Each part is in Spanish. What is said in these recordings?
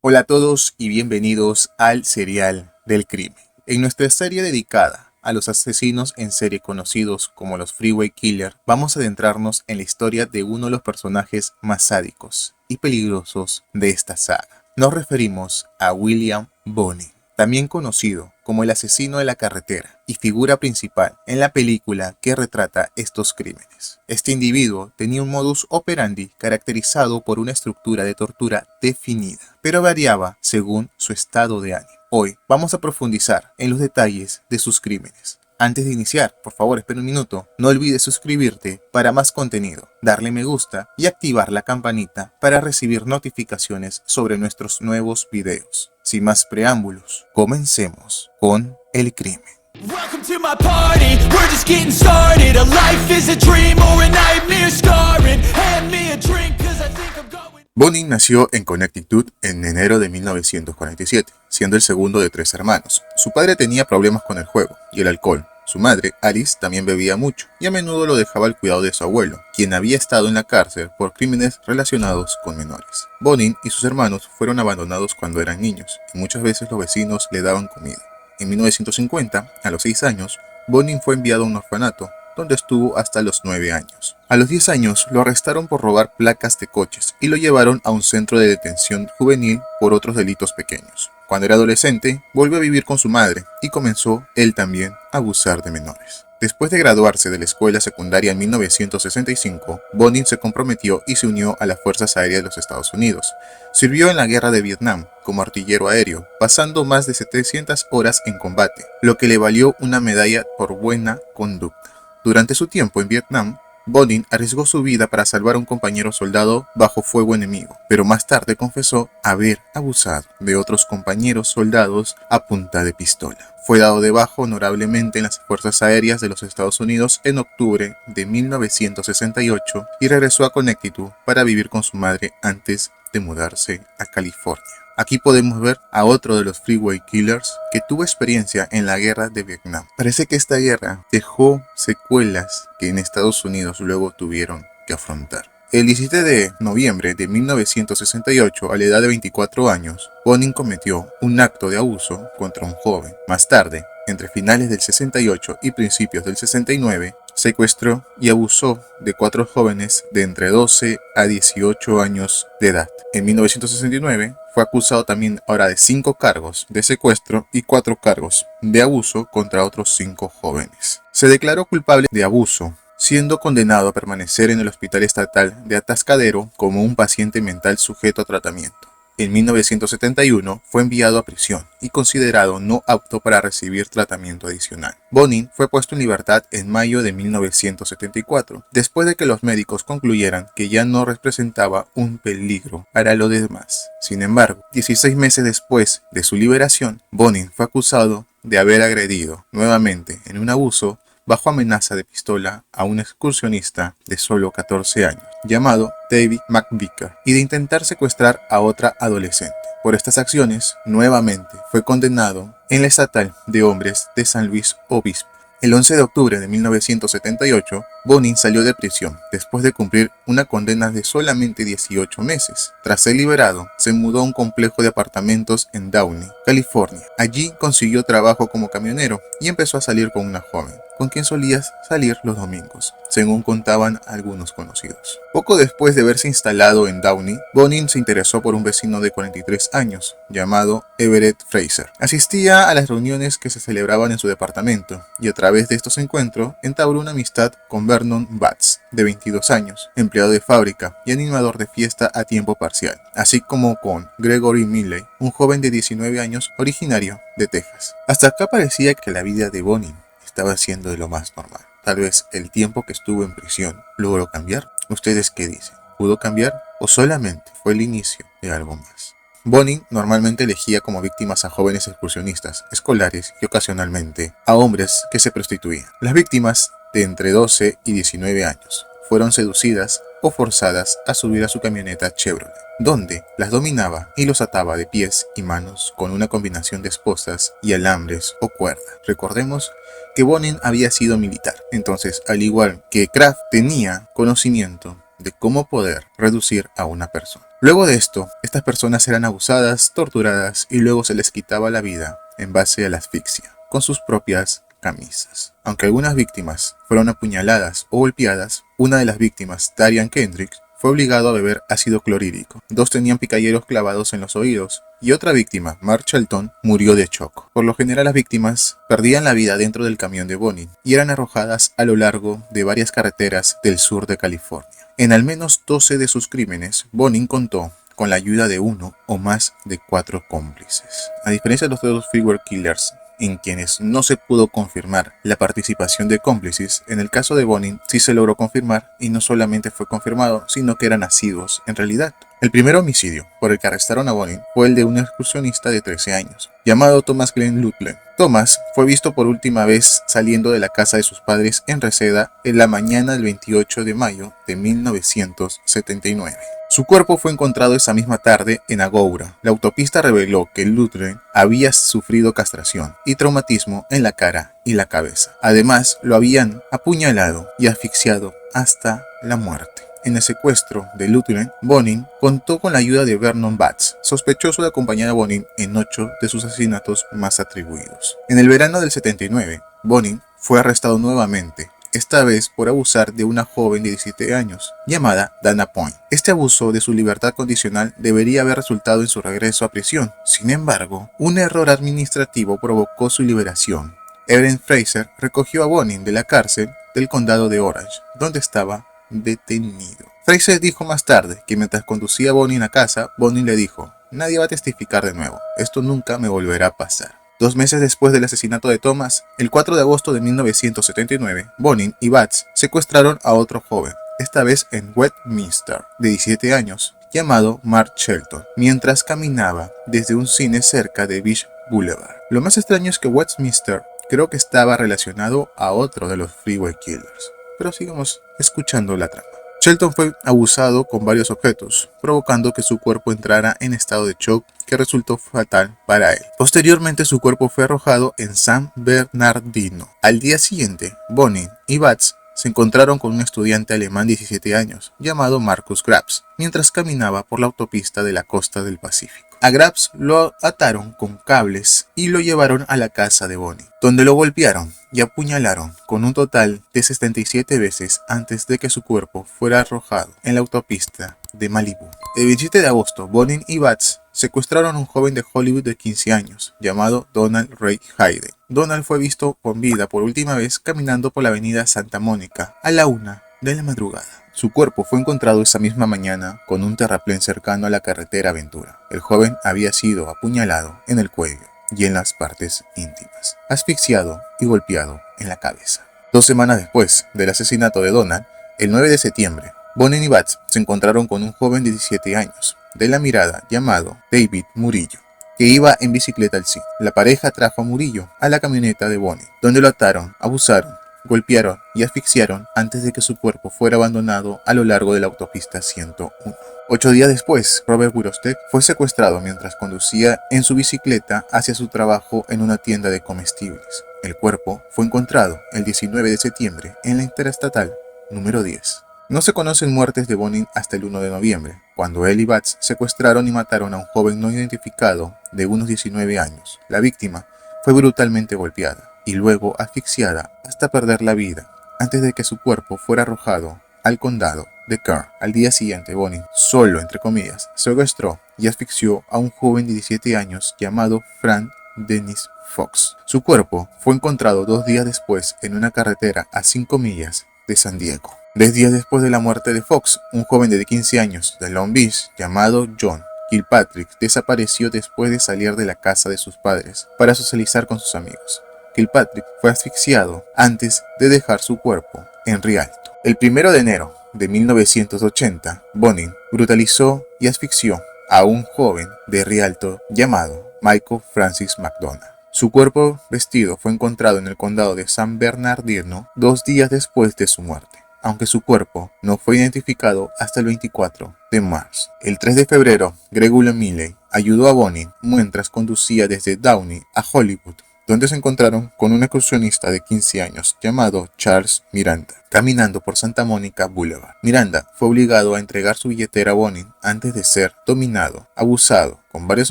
Hola a todos y bienvenidos al Serial del Crimen. En nuestra serie dedicada a los asesinos en serie conocidos como los Freeway Killer, vamos a adentrarnos en la historia de uno de los personajes más sádicos y peligrosos de esta saga. Nos referimos a William Bonin, también conocido como el asesino de la carretera y figura principal en la película que retrata estos crímenes. Este individuo tenía un modus operandi caracterizado por una estructura de tortura definida, pero variaba según su estado de ánimo. Hoy vamos a profundizar en los detalles de sus crímenes. Antes de iniciar, por favor espera un minuto, no olvides suscribirte para más contenido, darle me gusta y activar la campanita para recibir notificaciones sobre nuestros nuevos videos. Sin más preámbulos, comencemos con el crimen. Welcome to my party, we're just getting started. A life is a dream or a nightmare scarring. Hand me a drink cause I think I'm going. Bonin nació en Connecticut en enero de 1947, siendo el segundo de 3 hermanos. Su padre tenía problemas con el juego y el alcohol. Su madre, Alice, también bebía mucho y a menudo lo dejaba al cuidado de su abuelo, quien había estado en la cárcel por crímenes relacionados con menores. Bonin y sus hermanos fueron abandonados cuando eran niños y muchas veces los vecinos le daban comida. En 1950, a los 6 años, Bonin fue enviado a un orfanato, donde estuvo hasta los 9 años. A los 10 años lo arrestaron por robar placas de coches y lo llevaron a un centro de detención juvenil por otros delitos pequeños. Cuando era adolescente, volvió a vivir con su madre y comenzó él también a abusar de menores. Después de graduarse de la escuela secundaria en 1965, Bonin se comprometió y se unió a las Fuerzas Aéreas de los Estados Unidos. Sirvió en la Guerra de Vietnam como artillero aéreo, pasando más de 700 horas en combate, lo que le valió una medalla por buena conducta. Durante su tiempo en Vietnam, Bonin arriesgó su vida para salvar a un compañero soldado bajo fuego enemigo, pero más tarde confesó haber abusado de otros compañeros soldados a punta de pistola. Fue dado de baja honorablemente en las Fuerzas Aéreas de los Estados Unidos en octubre de 1968 y regresó a Connecticut para vivir con su madre antes de mudarse a California. Aquí podemos ver a otro de los Freeway Killers que tuvo experiencia en la guerra de Vietnam. Parece que esta guerra dejó secuelas que en Estados Unidos luego tuvieron que afrontar. El 17 de noviembre de 1968, a la edad de 24 años, Bonin cometió un acto de abuso contra un joven. Más tarde, entre finales del 68 y principios del 69, secuestró y abusó de 4 jóvenes de entre 12 a 18 años de edad. En 1969 fue acusado también ahora de 5 cargos de secuestro y 4 cargos de abuso contra otros 5 jóvenes. Se declaró culpable de abuso, siendo condenado a permanecer en el Hospital Estatal de Atascadero como un paciente mental sujeto a tratamiento. En 1971 fue enviado a prisión y considerado no apto para recibir tratamiento adicional. Bonin fue puesto en libertad en mayo de 1974, después de que los médicos concluyeran que ya no representaba un peligro para los demás. Sin embargo, 16 meses después de su liberación, Bonin fue acusado de haber agredido nuevamente en un abuso bajo amenaza de pistola a un excursionista de solo 14 años, llamado David McVicker, y de intentar secuestrar a otra adolescente. Por estas acciones, nuevamente fue condenado en la estatal de hombres de San Luis Obispo. El 11 de octubre de 1978, Bonin salió de prisión después de cumplir una condena de solamente 18 meses. Tras ser liberado, se mudó a un complejo de apartamentos en Downey, California. Allí consiguió trabajo como camionero y empezó a salir con una joven, con quien solía salir los domingos, según contaban algunos conocidos. Poco después de haberse instalado en Downey, Bonin se interesó por un vecino de 43 años, llamado Everett Fraser. Asistía a las reuniones que se celebraban en su departamento, y a través de estos encuentros entabló una amistad con Vernon Batts, de 22 años, empleado de fábrica y animador de fiesta a tiempo parcial, así como con Gregory Milley, un joven de 19 años originario de Texas. Hasta acá parecía que la vida de Bonin estaba siendo de lo más normal. Tal vez el tiempo que estuvo en prisión logró cambiar. ¿Ustedes qué dicen? ¿Pudo cambiar o solamente fue el inicio de algo más? Bonin normalmente elegía como víctimas a jóvenes excursionistas, escolares y ocasionalmente a hombres que se prostituían. Las víctimas de entre 12 y 19 años fueron seducidas o forzadas a subir a su camioneta Chevrolet, donde las dominaba y los ataba de pies y manos con una combinación de esposas y alambres o cuerda. Recordemos que Bonin había sido militar, entonces al igual que Kraft tenía conocimiento de cómo poder reducir a una persona. Luego de esto, estas personas eran abusadas, torturadas y luego se les quitaba la vida en base a la asfixia, con sus propias camisas. Aunque algunas víctimas fueron apuñaladas o golpeadas, una de las víctimas, Darian Kendrick, fue obligado a beber ácido clorhídrico. Dos tenían picayelos clavados en los oídos y otra víctima, Mark Shelton, murió de shock. Por lo general las víctimas perdían la vida dentro del camión de Bonin y eran arrojadas a lo largo de varias carreteras del sur de California. En al menos 12 de sus crímenes, Bonin contó con la ayuda de uno o más de 4 cómplices. A diferencia de los dos Freeway Killers, en quienes no se pudo confirmar la participación de cómplices, en el caso de Bonin sí se logró confirmar y no solamente fue confirmado, sino que eran asiduos en realidad. El primer homicidio por el que arrestaron a Bonin fue el de un excursionista de 13 años, llamado Thomas Glenn Lutley. Thomas fue visto por última vez saliendo de la casa de sus padres en Reseda en la mañana del 28 de mayo de 1979. Su cuerpo fue encontrado esa misma tarde en Agoura. La autopsia reveló que Lutley había sufrido castración y traumatismo en la cara y la cabeza. Además, lo habían apuñalado y asfixiado hasta la muerte. En el secuestro de Lutley, Bonin contó con la ayuda de Vernon Batts, sospechoso de acompañar a Bonin en 8 de sus asesinatos más atribuidos. En el verano del 79, Bonin fue arrestado nuevamente, esta vez por abusar de una joven de 17 años, llamada Dana Point. Este abuso de su libertad condicional debería haber resultado en su regreso a prisión. Sin embargo, un error administrativo provocó su liberación. Evelyn Fraser recogió a Bonin de la cárcel del condado de Orange, donde estaba detenido. Fraser dijo más tarde que mientras conducía a Bonin a casa, Bonin le dijo: "Nadie va a testificar de nuevo, esto nunca me volverá a pasar". 2 meses después del asesinato de Thomas, el 4 de agosto de 1979, Bonin y Batts secuestraron a otro joven, esta vez en Westminster, de 17 años, llamado Mark Shelton, mientras caminaba desde un cine cerca de Beach Boulevard. Lo más extraño es que Westminster creo que estaba relacionado a otro de los Freeway Killers, pero sigamos escuchando la trama. Shelton fue abusado con varios objetos, provocando que su cuerpo entrara en estado de shock que resultó fatal para él. Posteriormente su cuerpo fue arrojado en San Bernardino. Al día siguiente, Bonin y Batts se encontraron con un estudiante alemán de 17 años, llamado Marcus Grabs, mientras caminaba por la autopista de la costa del Pacífico. A Grabs lo ataron con cables y lo llevaron a la casa de Bonin, donde lo golpearon y apuñalaron con un total de 77 veces antes de que su cuerpo fuera arrojado en la autopista de Malibu. El 27 de agosto, Bonin y Batts secuestraron a un joven de Hollywood de 15 años, llamado Donald Ray Hayden. Donald fue visto con vida por última vez caminando por la avenida Santa Mónica a la 1 de la madrugada. Su cuerpo fue encontrado esa misma mañana con un terraplén cercano a la carretera Ventura. El joven había sido apuñalado en el cuello y en las partes íntimas, asfixiado y golpeado en la cabeza. 2 semanas después del asesinato de Donald, el 9 de septiembre, Bonin y Batts se encontraron con un joven de 17 años, de la mirada, llamado David Murillo, que iba en bicicleta al cine. La pareja trajo a Murillo a la camioneta de Bonin, donde lo ataron, abusaron, golpearon y asfixiaron antes de que su cuerpo fuera abandonado a lo largo de la autopista 101. 8 días después, Robert Wirostek fue secuestrado mientras conducía en su bicicleta hacia su trabajo en una tienda de comestibles. El cuerpo fue encontrado el 19 de septiembre en la Interestatal número 10. No se conocen muertes de Bonin hasta el 1 de noviembre, cuando él y Batts secuestraron y mataron a un joven no identificado de unos 19 años. La víctima fue brutalmente golpeada y luego asfixiada hasta perder la vida, antes de que su cuerpo fuera arrojado al condado de Kern. Al día siguiente, Bonin, solo entre comillas, secuestró y asfixió a un joven de 17 años llamado Frank Dennis Fox. Su cuerpo fue encontrado 2 días después en una carretera a 5 millas de San Diego. 3 días después de la muerte de Fox, un joven de 15 años de Long Beach llamado John Kilpatrick desapareció después de salir de la casa de sus padres para socializar con sus amigos. Kilpatrick fue asfixiado antes de dejar su cuerpo en Rialto. El 1 de enero de 1980, Bonin brutalizó y asfixió a un joven de Rialto llamado Michael Francis McDonald. Su cuerpo vestido fue encontrado en el condado de San Bernardino 2 días después de su muerte, aunque su cuerpo no fue identificado hasta el 24 de marzo. El 3 de febrero, Gregory Milley ayudó a Bonin mientras conducía desde Downey a Hollywood donde se encontraron con un excursionista de 15 años llamado Charles Miranda, caminando por Santa Mónica Boulevard. Miranda fue obligado a entregar su billetera a Bonin antes de ser dominado, abusado con varios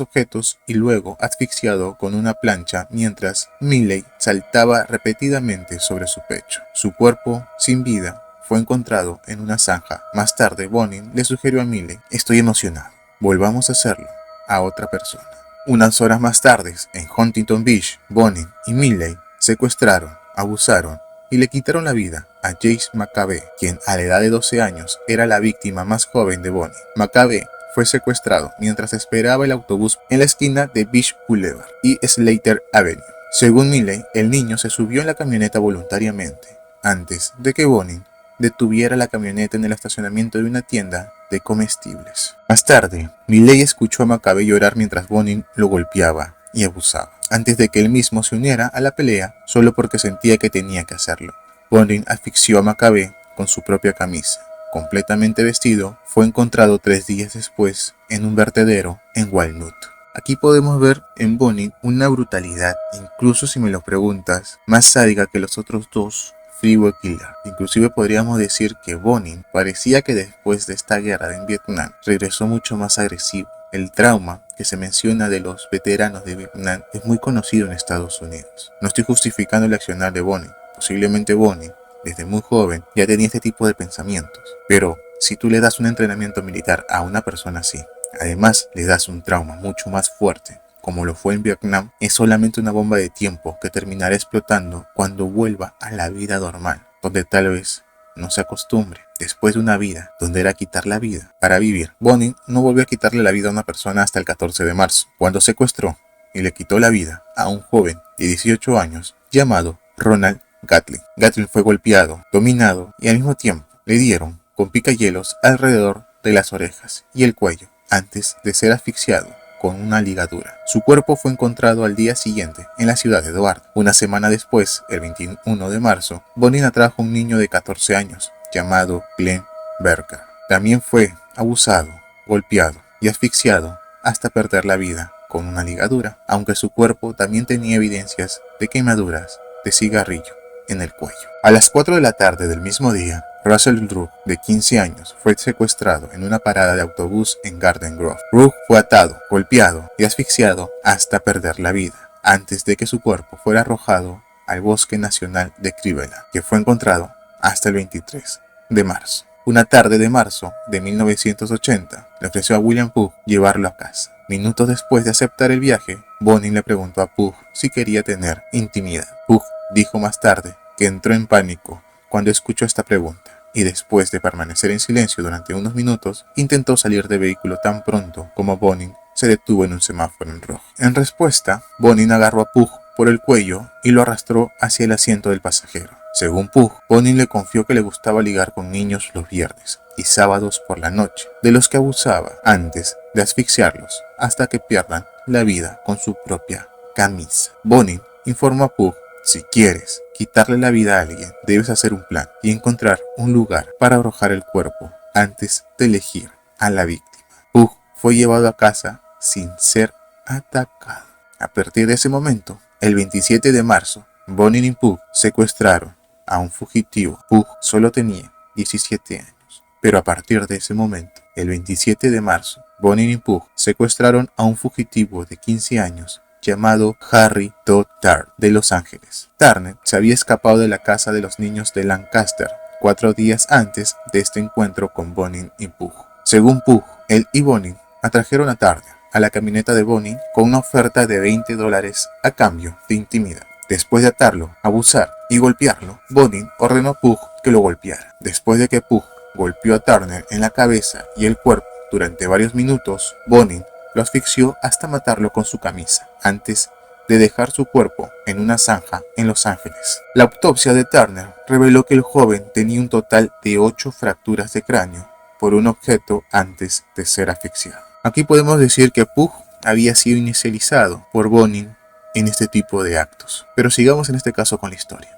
objetos y luego asfixiado con una plancha mientras Miley saltaba repetidamente sobre su pecho. Su cuerpo, sin vida, fue encontrado en una zanja. Más tarde, Bonin le sugirió a Miley: estoy emocionado, volvamos a hacerlo a otra persona. Unas horas más tarde, en Huntington Beach, Bonin y Miley secuestraron, abusaron y le quitaron la vida a Jace McCabe, quien a la edad de 12 años era la víctima más joven de Bonin. McCabe fue secuestrado mientras esperaba el autobús en la esquina de Beach Boulevard y Slater Avenue. Según Miley, el niño se subió en la camioneta voluntariamente, antes de que Bonin detuviera la camioneta en el estacionamiento de una tienda de comestibles. Más tarde, Miley escuchó a McCabe llorar mientras Bonin lo golpeaba y abusaba, antes de que él mismo se uniera a la pelea solo porque sentía que tenía que hacerlo. Bonin asfixió a McCabe con su propia camisa. Completamente vestido, fue encontrado 3 días después en un vertedero en Walnut. Aquí podemos ver en Bonin una brutalidad, incluso si me lo preguntas, más sádica que los otros dos Freeway Killer. Inclusive podríamos decir que Bonin parecía que después de esta guerra en Vietnam regresó mucho más agresivo. El trauma que se menciona de los veteranos de Vietnam es muy conocido en Estados Unidos. No estoy justificando el accionar de Bonin. Posiblemente Bonin, desde muy joven, ya tenía este tipo de pensamientos. Pero si tú le das un entrenamiento militar a una persona así, además le das un trauma mucho más fuerte, como lo fue en Vietnam, es solamente una bomba de tiempo que terminará explotando cuando vuelva a la vida normal, donde tal vez no se acostumbre. Después de una vida donde era quitar la vida para vivir, Bonin no volvió a quitarle la vida a una persona hasta el 14 de marzo, cuando secuestró y le quitó la vida a un joven de 18 años llamado Ronald Gatlin. Gatlin fue golpeado, dominado y al mismo tiempo le dieron con picahielos alrededor de las orejas y el cuello antes de ser asfixiado con una ligadura. Su cuerpo fue encontrado al día siguiente en la ciudad de Eduardo. Una semana después, el 21 de marzo, Bonin atrajo a un niño de 14 años llamado Glenn Berger. También fue abusado, golpeado y asfixiado hasta perder la vida con una ligadura, aunque su cuerpo también tenía evidencias de quemaduras de cigarrillo en el cuello. A las 4 de la tarde del mismo día, Russell Rook, de 15 años, fue secuestrado en una parada de autobús en Garden Grove. Rook fue atado, golpeado y asfixiado hasta perder la vida, antes de que su cuerpo fuera arrojado al Bosque Nacional de Cleveland, que fue encontrado hasta el 23 de marzo. Una tarde de marzo de 1980, le ofreció a William Pugh llevarlo a casa. Minutos después de aceptar el viaje, Bonin le preguntó a Pugh si quería tener intimidad. Pugh dijo más tarde que entró en pánico cuando escuchó esta pregunta y después de permanecer en silencio durante unos minutos, intentó salir del vehículo tan pronto como Bonin se detuvo en un semáforo en rojo. En respuesta, Bonin agarró a Pugh por el cuello y lo arrastró hacia el asiento del pasajero. Según Pugh, Bonin le confió que le gustaba ligar con niños los viernes y sábados por la noche, de los que abusaba antes de asfixiarlos hasta que pierdan la vida con su propia camisa. Bonin informó a Pugh: si quieres quitarle la vida a alguien, debes hacer un plan y encontrar un lugar para arrojar el cuerpo antes de elegir a la víctima. Pugh fue llevado a casa sin ser atacado. A partir de ese momento, el 27 de marzo, Bonin y Pugh secuestraron a un fugitivo. Pugh solo tenía 17 años, pero a partir de ese momento, el 27 de marzo, Bonin y Pugh secuestraron a un fugitivo de 15 años llamado Harry Todd Turner de Los Ángeles. Turner se había escapado de la casa de los niños de Lancaster 4 días antes de este encuentro con Bonin y Pugh. Según Pugh, él y Bonin atrajeron a Turner a la camioneta de Bonin con una oferta de $20 a cambio de intimidad. Después de atarlo, abusar y golpearlo, Bonin ordenó a Pugh que lo golpeara. Después de que Pugh golpeó a Turner en la cabeza y el cuerpo durante varios minutos, Bonin lo asfixió hasta matarlo con su camisa, antes de dejar su cuerpo en una zanja en Los Ángeles. La autopsia de Turner reveló que el joven tenía un total de 8 fracturas de cráneo por un objeto antes de ser asfixiado. Aquí podemos decir que Pugh había sido inicializado por Bonin en este tipo de actos. Pero sigamos en este caso con la historia.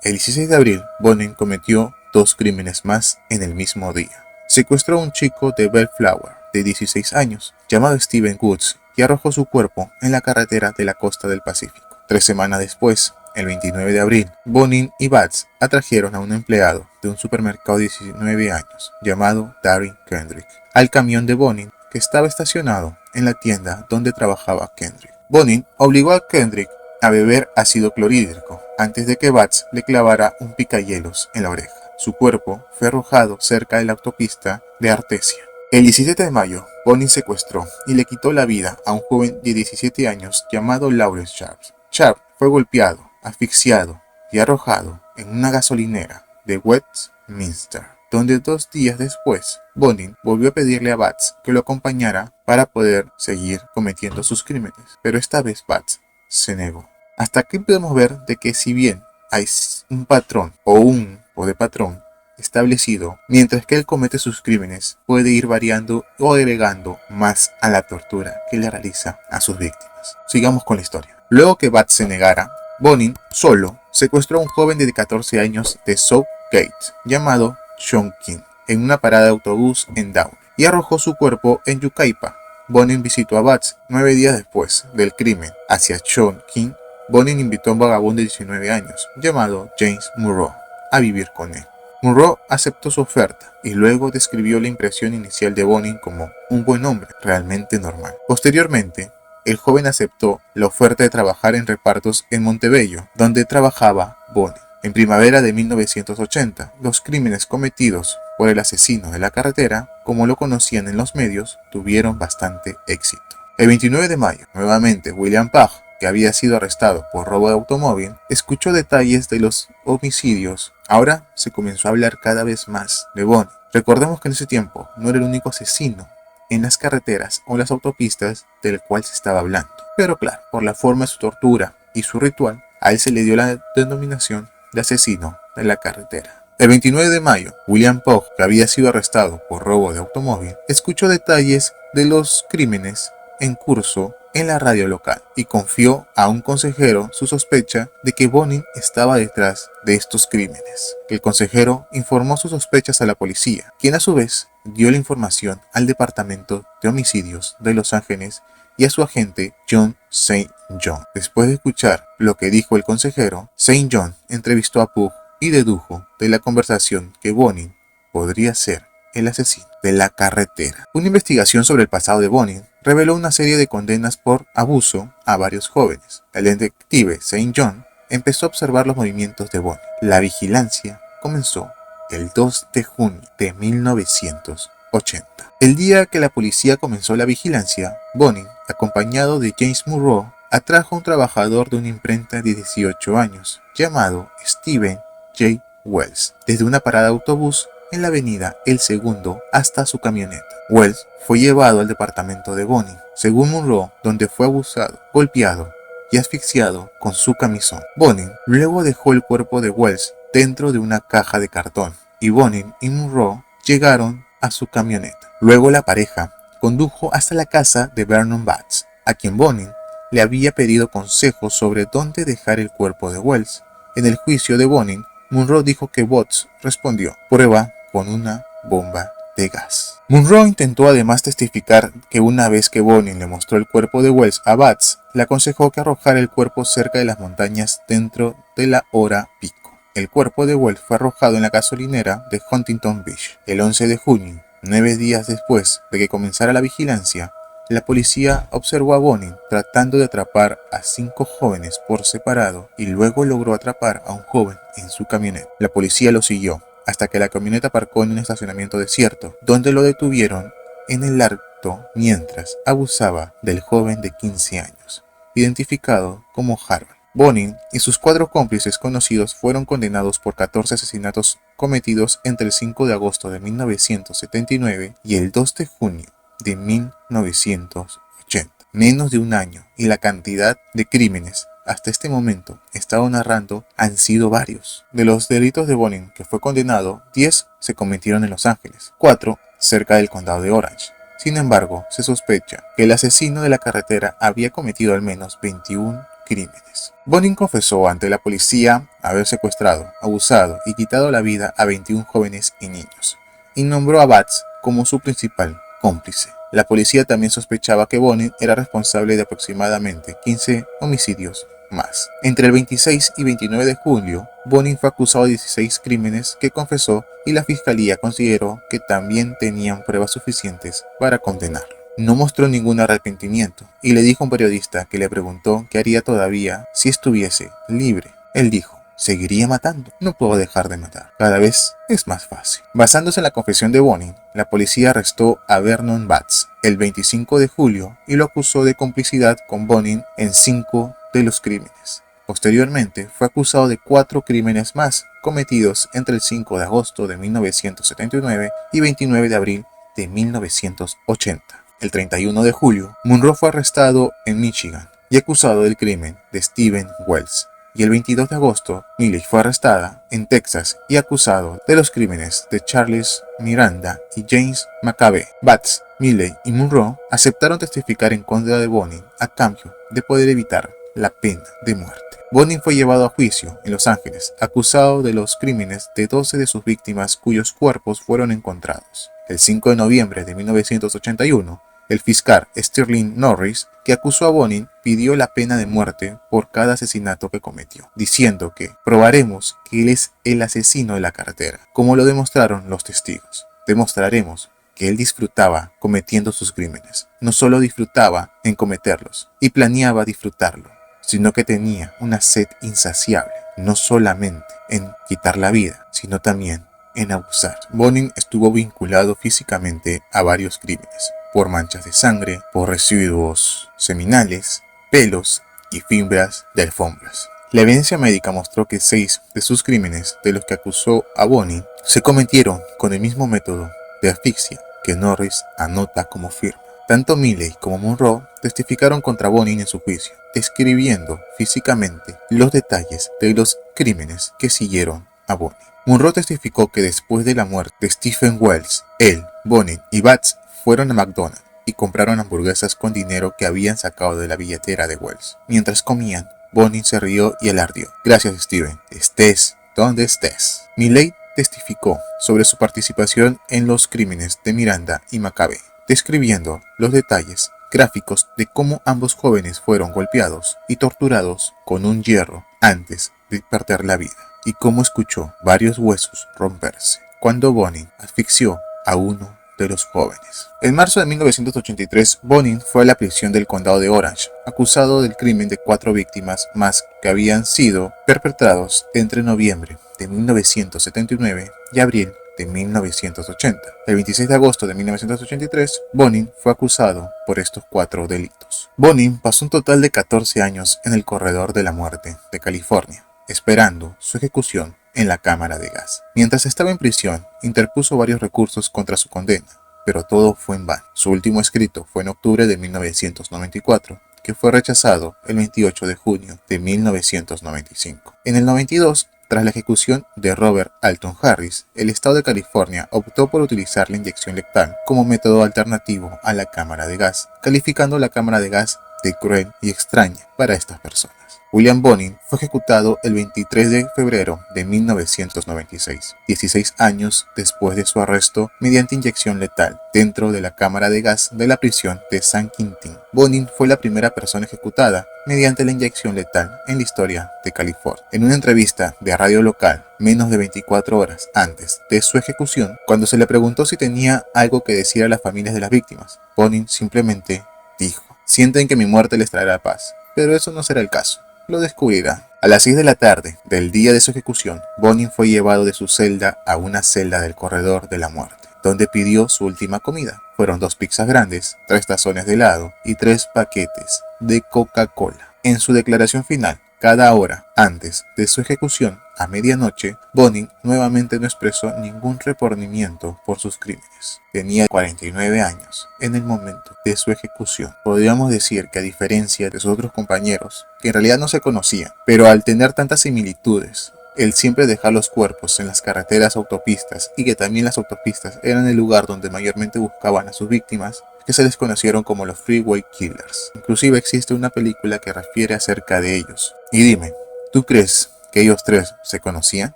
El 16 de abril, Bonin cometió 2 crímenes más en el mismo día. Secuestró a un chico de Bellflower de 16 años, llamado Steven Woods, y arrojó su cuerpo en la carretera de la costa del Pacífico. 3 semanas después, el 29 de abril, Bonin y Batts atrajeron a un empleado de un supermercado de 19 años llamado Darren Kendrick al camión de Bonin que estaba estacionado en la tienda donde trabajaba Kendrick. Bonin obligó a Kendrick a beber ácido clorhídrico antes de que Batts le clavara un picahielos en la oreja. Su cuerpo fue arrojado cerca de la autopista de Artesia. El 17 de mayo, Bonin secuestró y le quitó la vida a un joven de 17 años llamado Lawrence Sharp. Sharp fue golpeado, asfixiado y arrojado en una gasolinera de Westminster, donde 2 días después, Bonin volvió a pedirle a Batts que lo acompañara para poder seguir cometiendo sus crímenes, pero esta vez Batts se negó. Hasta aquí podemos ver de que si bien hay un patrón o un tipo de patrón establecido, mientras que él comete sus crímenes, puede ir variando o agregando más a la tortura que le realiza a sus víctimas. Sigamos con la historia. Luego que Batts se negara, Bonin solo secuestró a un joven de 14 años de Southgate llamado Sean King en una parada de autobús en Down y arrojó su cuerpo en Yucaipa. Bonin visitó a Batts 9 días después del crimen. Hacia Sean King, Bonin invitó a un vagabundo de 19 años llamado James Munro a vivir con él. Munro aceptó su oferta y luego describió la impresión inicial de Bonin como un buen hombre, realmente normal. Posteriormente, el joven aceptó la oferta de trabajar en repartos en Montebello, donde trabajaba Bonin. En primavera de 1980, los crímenes cometidos por el asesino de la carretera, como lo conocían en los medios, tuvieron bastante éxito. El 29 de mayo, nuevamente William Pugh, que había sido arrestado por robo de automóvil, escuchó detalles de los homicidios. Ahora se comenzó a hablar cada vez más de Bonin. Recordemos que en ese tiempo no era el único asesino en las carreteras o las autopistas del cual se estaba hablando. Pero claro, por la forma de su tortura y su ritual, a él se le dio la denominación de asesino de la carretera. El 29 de mayo, William Pugh, que había sido arrestado por robo de automóvil, escuchó detalles de los crímenes en curso en la radio local y confió a un consejero su sospecha de que Bonin estaba detrás de estos crímenes. El consejero informó sus sospechas a la policía, quien a su vez dio la información al Departamento de Homicidios de Los Ángeles y a su agente John St. John. Después de escuchar lo que dijo el consejero, St. John entrevistó a Pugh y dedujo de la conversación que Bonin podría ser el asesino de la carretera. Una investigación sobre el pasado de Bonin reveló una serie de condenas por abuso a varios jóvenes. El detective St. John empezó a observar los movimientos de Bonin. La vigilancia comenzó el 2 de junio de 1980. El día que la policía comenzó la vigilancia, Bonin, acompañado de James Munro, atrajo a un trabajador de una imprenta de 18 años, llamado Stephen J. Wells, desde una parada de autobús en la avenida El Segundo hasta su camioneta. Wells fue llevado al departamento de Bonin, según Munro, donde fue abusado, golpeado y asfixiado con su camisón. Bonin luego dejó el cuerpo de Wells dentro de una caja de cartón y Bonin y Munro llegaron a su camioneta. Luego la pareja condujo hasta la casa de Vernon Batts, a quien Bonin le había pedido consejos sobre dónde dejar el cuerpo de Wells. En el juicio de Bonin, Munro dijo que Batts respondió: prueba con una bomba de gas. Munro intentó además testificar que una vez que Bonin le mostró el cuerpo de Wells a Batts, le aconsejó que arrojara el cuerpo cerca de las montañas dentro de la hora pico. El cuerpo de Wells fue arrojado en la gasolinera de Huntington Beach. El 11 de junio, 9 días después de que comenzara la vigilancia, la policía observó a Bonin tratando de atrapar a 5 jóvenes por separado y luego logró atrapar a un joven en su camioneta. La policía lo siguió hasta que la camioneta parcó en un estacionamiento desierto, donde lo detuvieron en el acto mientras abusaba del joven de 15 años, identificado como Harold. Bonin y sus 4 cómplices conocidos fueron condenados por 14 asesinatos cometidos entre el 5 de agosto de 1979 y el 2 de junio de 1980. Menos de un año, y la cantidad de crímenes hasta este momento estado narrando han sido varios. De los delitos de Bonin que fue condenado, 10 se cometieron en Los Ángeles, 4 cerca del condado de Orange. Sin embargo, se sospecha que el asesino de la carretera había cometido al menos 21 crímenes. Bonin confesó ante la policía haber secuestrado, abusado y quitado la vida a 21 jóvenes y niños, y nombró a Batts como su principal cómplice. La policía también sospechaba que Bonin era responsable de aproximadamente 15 homicidios más. Entre el 26 y 29 de julio, Bonin fue acusado de 16 crímenes que confesó y la fiscalía consideró que también tenían pruebas suficientes para condenarlo. No mostró ningún arrepentimiento y le dijo a un periodista que le preguntó qué haría todavía si estuviese libre. Él dijo: seguiría matando, no puedo dejar de matar, cada vez es más fácil. Basándose en la confesión de Bonin, la policía arrestó a Vernon Batts el 25 de julio y lo acusó de complicidad con Bonin en 5 de los crímenes. Posteriormente fue acusado de 4 crímenes más cometidos entre el 5 de agosto de 1979 y 29 de abril de 1980. El 31 de julio, Monroe fue arrestado en Michigan y acusado del crimen de Steven Wells. Y el 22 de agosto, Milley fue arrestada en Texas y acusado de los crímenes de Charles Miranda y James McCabe. Batts, Milley y Monroe aceptaron testificar en contra de Bonin a cambio de poder evitar la pena de muerte. Bonin fue llevado a juicio en Los Ángeles, acusado de los crímenes de 12 de sus víctimas cuyos cuerpos fueron encontrados. El 5 de noviembre de 1981, el fiscal Sterling Norris, que acusó a Bonin, pidió la pena de muerte por cada asesinato que cometió, diciendo que probaremos que él es el asesino de la carretera, como lo demostraron los testigos. Demostraremos que él disfrutaba cometiendo sus crímenes. No solo disfrutaba en cometerlos y planeaba disfrutarlo, sino que tenía una sed insaciable, no solamente en quitar la vida, sino también en abusar. Bonin estuvo vinculado físicamente a varios crímenes, por manchas de sangre, por residuos seminales, pelos y fibras de alfombras. La evidencia médica mostró que 6 de sus crímenes de los que acusó a Bonin se cometieron con el mismo método de asfixia que Norris anota como firma. Tanto Milley como Monroe testificaron contra Bonin en su juicio, describiendo físicamente los detalles de los crímenes que siguieron a Bonin. Monroe testificó que después de la muerte de Stephen Wells, él, Bonin y Batts fueron a McDonald's y compraron hamburguesas con dinero que habían sacado de la billetera de Wells. Mientras comían, Bonin se rió y alardeó: gracias, Steven, estés donde estés. Milley testificó sobre su participación en los crímenes de Miranda y McCabe, describiendo los detalles gráficos de cómo ambos jóvenes fueron golpeados y torturados con un hierro antes de perder la vida, y cómo escuchó varios huesos romperse cuando Bonin asfixió a uno de los jóvenes. En marzo de 1983, Bonin fue a la prisión del condado de Orange, acusado del crimen de 4 víctimas más que habían sido perpetrados entre noviembre de 1979 y abril de 1980. El 26 de agosto de 1983, Bonin fue acusado por estos 4 delitos. Bonin pasó un total de 14 años en el corredor de la muerte de California, esperando su ejecución en la cámara de gas. Mientras estaba en prisión, interpuso varios recursos contra su condena, pero todo fue en vano. Su último escrito fue en octubre de 1994, que fue rechazado el 28 de junio de 1995. En el 92, tras la ejecución de Robert Alton Harris, el estado de California optó por utilizar la inyección letal como método alternativo a la cámara de gas, calificando la cámara de gas de cruel y extraña para estas personas. William Bonin fue ejecutado el 23 de febrero de 1996, 16 años después de su arresto mediante inyección letal dentro de la cámara de gas de la prisión de San Quintín. Bonin fue la primera persona ejecutada mediante la inyección letal en la historia de California. En una entrevista de radio local, menos de 24 horas antes de su ejecución, cuando se le preguntó si tenía algo que decir a las familias de las víctimas, Bonin simplemente dijo: sienten que mi muerte les traerá paz, pero eso no será el caso. Lo descubrirá. A las 6 de la tarde del día de su ejecución, Bonin fue llevado de su celda a una celda del corredor de la muerte, donde pidió su última comida. Fueron 2 pizzas grandes, 3 tazones de helado y 3 paquetes de Coca-Cola. En su declaración final, cada hora antes de su ejecución, a medianoche, Bonin nuevamente no expresó ningún remordimiento por sus crímenes. Tenía 49 años en el momento de su ejecución. Podríamos decir que, a diferencia de sus otros compañeros, que en realidad no se conocían, pero al tener tantas similitudes, el siempre dejar los cuerpos en las carreteras autopistas, y que también las autopistas eran el lugar donde mayormente buscaban a sus víctimas, que se les conocieron como los Freeway Killers. Inclusive existe una película que refiere acerca de ellos. Y dime, ¿tú crees que ellos 3 se conocían?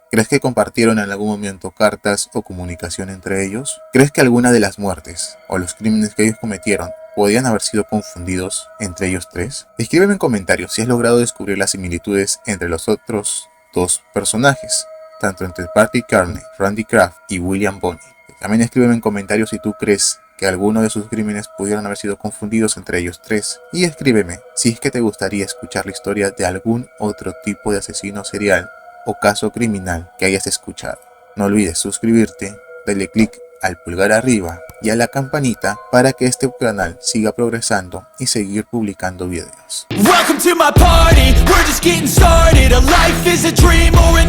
¿Crees que compartieron en algún momento cartas o comunicación entre ellos? ¿Crees que alguna de las muertes o los crímenes que ellos cometieron podrían haber sido confundidos entre ellos tres? Escríbeme en comentarios si has logrado descubrir las similitudes entre los otros dos personajes, tanto entre Barty Carney, Randy Kraft y William Bonney. También escríbeme en comentarios si tú crees que alguno de sus crímenes pudieron haber sido confundidos entre ellos tres. Y escríbeme si es que te gustaría escuchar la historia de algún otro tipo de asesino serial o caso criminal que hayas escuchado. No olvides suscribirte, darle clic al pulgar arriba y a la campanita para que este canal siga progresando y seguir publicando videos. Welcome to my party, we're just getting started. A life is a dream or a